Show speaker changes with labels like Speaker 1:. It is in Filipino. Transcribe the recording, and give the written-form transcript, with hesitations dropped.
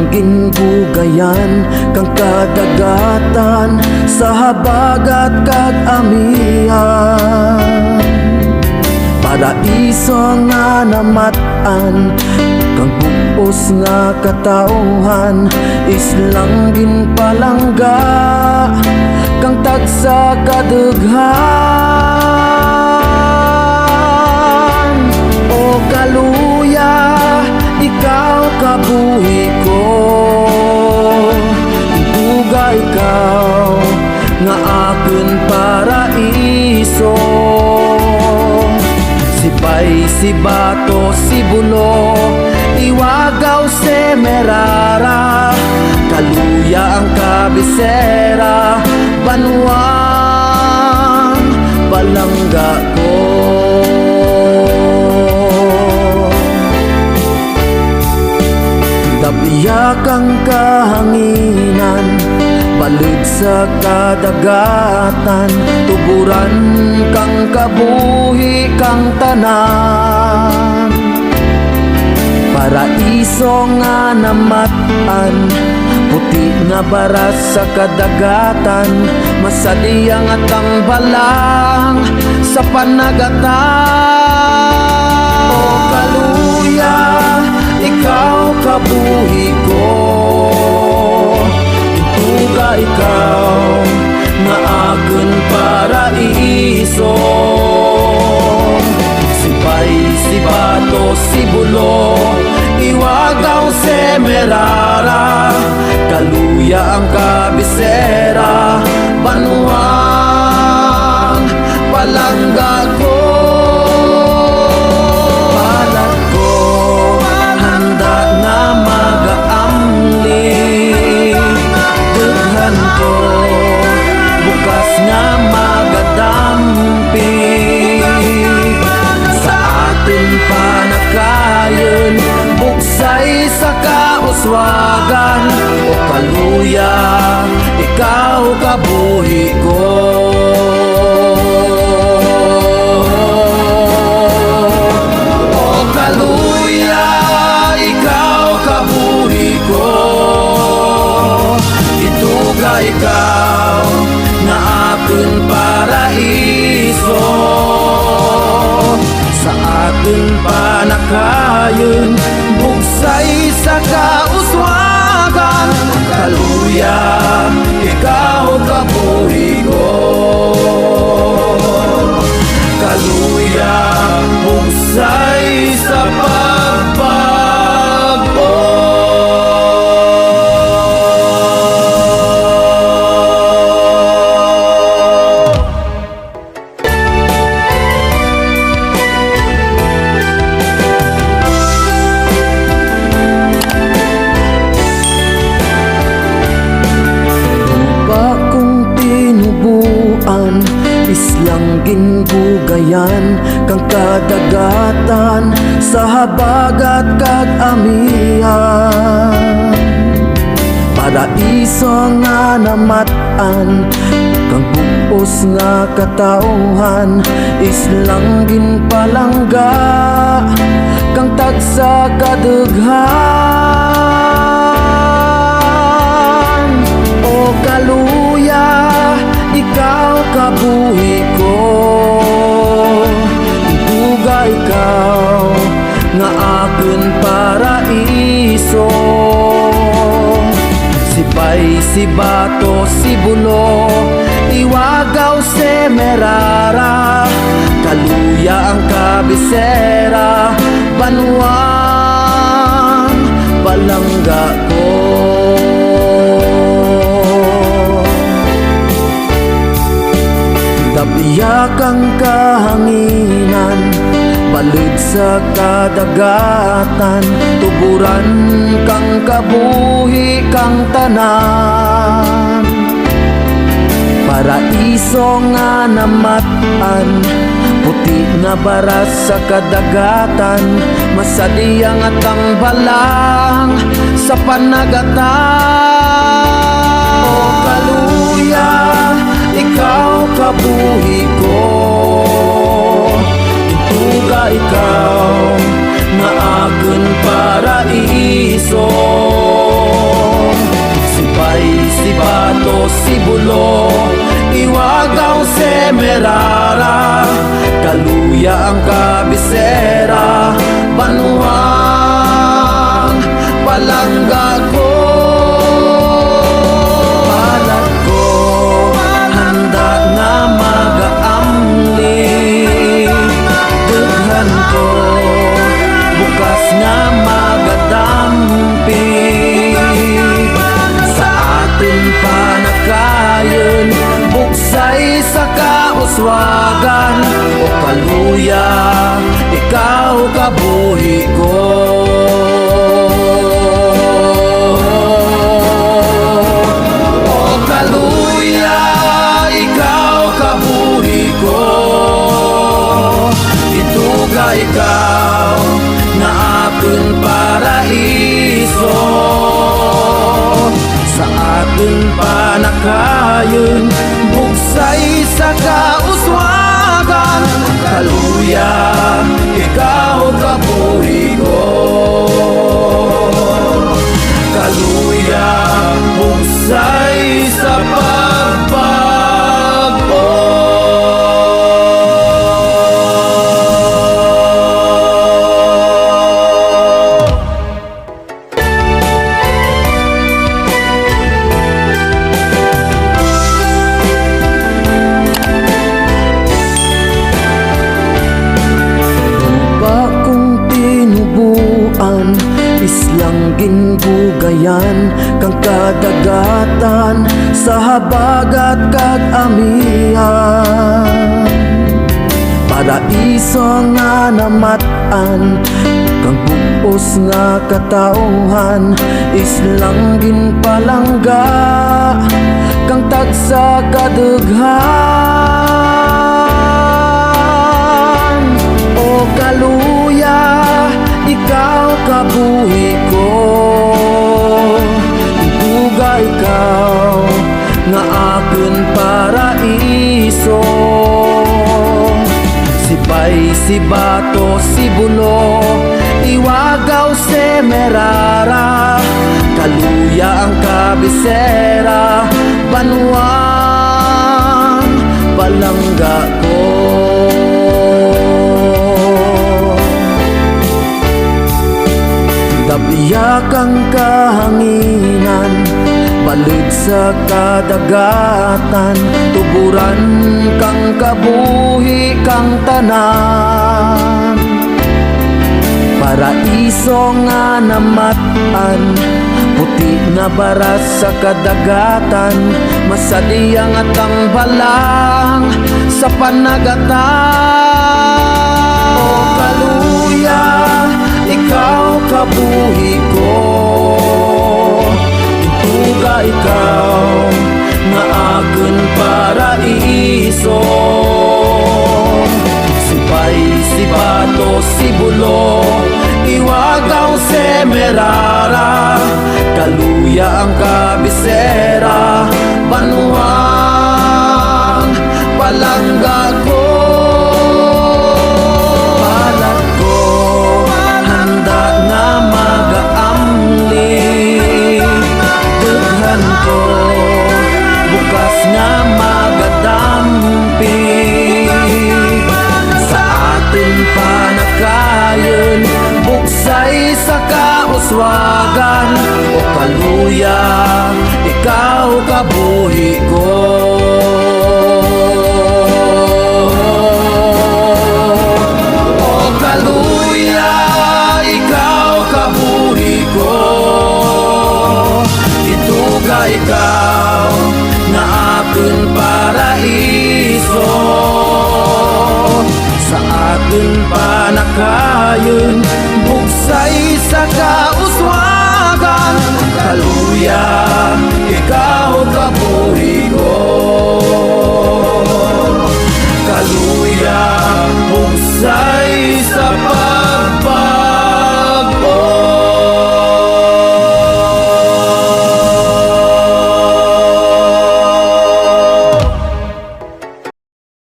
Speaker 1: ginbugayan kang kadagatan sa habagat kag amihan. Paraiso nga namatan kang buos nga katauhan, islang ginpalangga kang tagsa kadughan. O kaluya, ikaw kabuhi ko, ibuga ikaw nga akin paraiso. Sibay, sibato, sibulo, iwagaw, semerara, kaluya ang kabisera, banuang palangga ko. Dabiyak ang kahanginan, balud sa kadagatan, tuburan kang kabuhi kang tanan. Paraiso nga namatan, puti nga baras sa kadagatan, masadiyang at ang balang sa panagatan. O kaluya, ikaw kabuhi ko, ibuga ikaw nga akin paraiso. Sibay, sibato, sibulo, iwagaw, semerara, kaluya ang kabisera, banuang palangga ko. Balat ko, handa nga mag-aamli, dughan ko, bukas nga magadampi. Sa atin panakayon, buksay sa kauswagan. O kaluya, ikaw kabuhi ko. O kaluya, ikaw kabuhi ko, ituga ikaw na akin paraiso. Sa atin panakayon, buksay sa kauswagan. Kaluya, ikaw kabuhi ko. Kaluya, buksay sa pagbago. Islang ginbugayan kang kadagatan sa habagat kag amihan. Paraiso nga namatan kang buos nga katauhan, islang ginpalangga kang tagsa kadughan. O kaluya, ikaw kabuhi ko, ibuga ikaw nga akin paraiso. Sibay, sibato, sibulo, iwagaw, semerara, kaluya ang kabisera, banuang palangga ko. Dabiyak ang kahanginan, balud sa kadagatan, tuburan kang kabuhi kang tanan. Paraiso nga namatan, puti nga baras sa kadagatan, masadiyang at ang balang sa panagatan. O kaluya, ikaw kabuhi ko, ituga ikaw na akin paraiso. Sibulo, Iwagaw, Semerara, Kaluya ang kabisera, Banuang, Palangga ko. Palad ko, handa nga mag-aamli, dughan ko, bukas nga magadampi. Sa atin panakayon, buksay sa kauswagan, o kaluya, ikaw kabuhi ko. O kaluya, ikaw kabuhi ko. Ituga ikaw na akong paraiso. Sa ating panakayon, buksay sa kauswagan, kaluya, ikaw kabuhi ko. Kaluya, buksay sa pagbago. Islang ginbugayan kang kadagatan sa habagat kag amihan. Paraiso nga namatan kang bugos nga katauhan. Islang ginpalangga kang tagsa kadughan. O kaluya, ikaw kabuhi ko. Ituga ikaw nga akon paraiso. Sibay, Sibato, Sibulo, Iwagaw, Semerara, Kaluya ang kabisera, Banuang, Palangga ko. Dabiyak ang kahanginan, balud sa kadagatan, tuburan kang kabuhi kang tanan. Paraiso nga namatan, puti nga baras sa kadagatan, masadiyang at ang balang sa panagatan. O kaluya, ikaw kabuhi ko. Ituga ikaw na akon paraiso. Sibay, Sibato, Sibulo, Iwagaw, Semerara, Kaluya ang kabisera, Banuang, Palangga ko. Bukas nga magadampi. Sa atin panakayon, buksay sa kauswagan, o kaluya, ikaw kabuhi ko. O kaluya, ikaw kabuhi ko. Ituga ikaw na akong paraiso. Sa ating panakayon, buksay sa kauswagan, kaluya, ikaw kabuhi ko. Kaluya, buksay sa